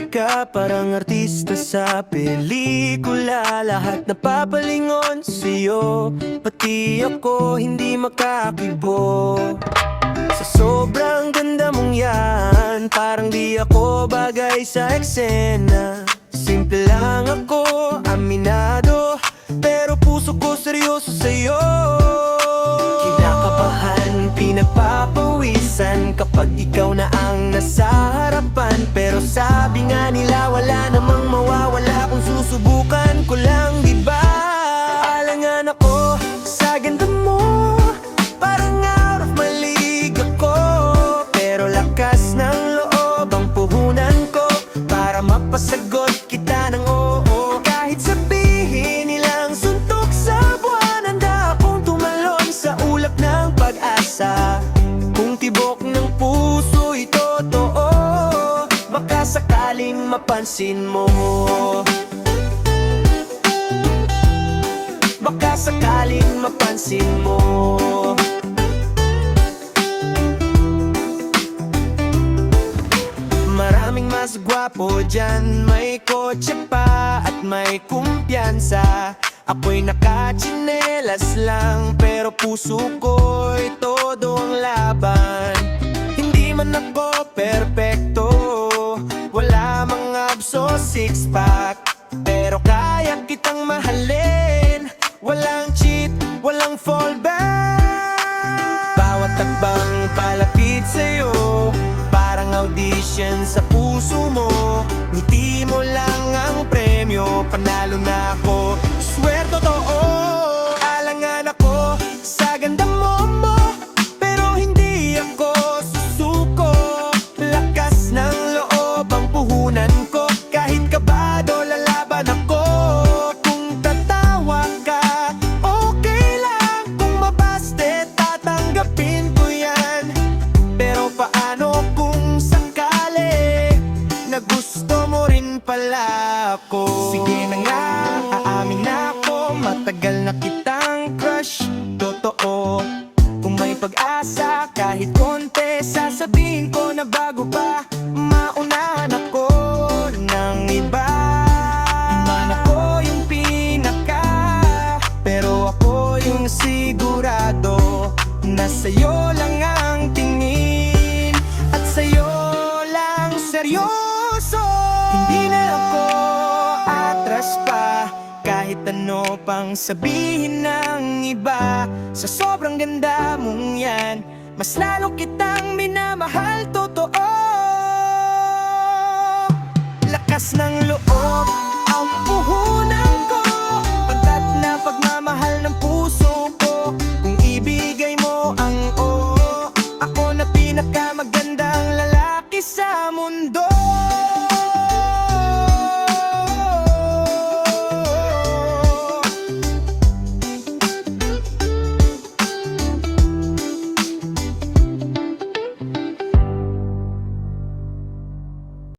Buhay ka parang artista sa pelikula. Lahat napapalingon sa'yo, pati ako hindi makakibo. Sa sobrang ganda mong yan, parang di ako bagay sa eksena. Simple lang ako, aminado, pero puso ko seryoso sa'yo. Kinakabahan, pinagpapawisan kapag ikaw na ang nasa harapan. Pero sabi nga nila wala namang mawawala kung susubukan ko lang, diba? Alangan ako sa ganda mo, parang out of my league ako. Pero lakas ng loob ang puhunan ko para mapasagot kita ng oo. Kahit sabihin nilang suntok sa buwan, handa akong tumalon sa ulap ng pag-asa. Kung tibok ng puso ito totoo, baka sakaling mapansin mo. Baka sakaling mapansin mo. Maraming mas gwapo dyan, may kotse pa at may kumpiyansa. Ako'y nakatsinelas lang, pero puso ko'y todo ang laban. Hindi man ako perpekto, wala mang abs o six-pack, pero kaya kitang mahalin. Walang cheat, walang fallback. Bawat takbang palapit sa'yo, parang audition sa puso mo. Ngiti mo lang ang premyo, panalo na ako. Swerte totoo, alangan ako sa ganda mo, pero hindi ako susuko. Lakas ng loob ang puhunan ko, kahit kabado lalaban ako. Kung tatawa ka, okay lang. Kung mabaste, tatanggapin ko yan. Pero paano kung sakali na gusto mo rin pala ako? Sige na nga, aamin na ako, matagal na kitang crush. Totoo, kung may pag-asa kahit konti, sasabihin ko na bago pa maunahan ako ng iba. Man ako yung pinaka, pero ako yung sigurado na sa'yo lang ang tingin at sa'yo lang seryoso. Hindi na ako atras pa, kahit ano pang sabihin ng iba. Sa sobrang ganda mong yan, mas lalo kitang minamahal, totoo. Lakas ng loob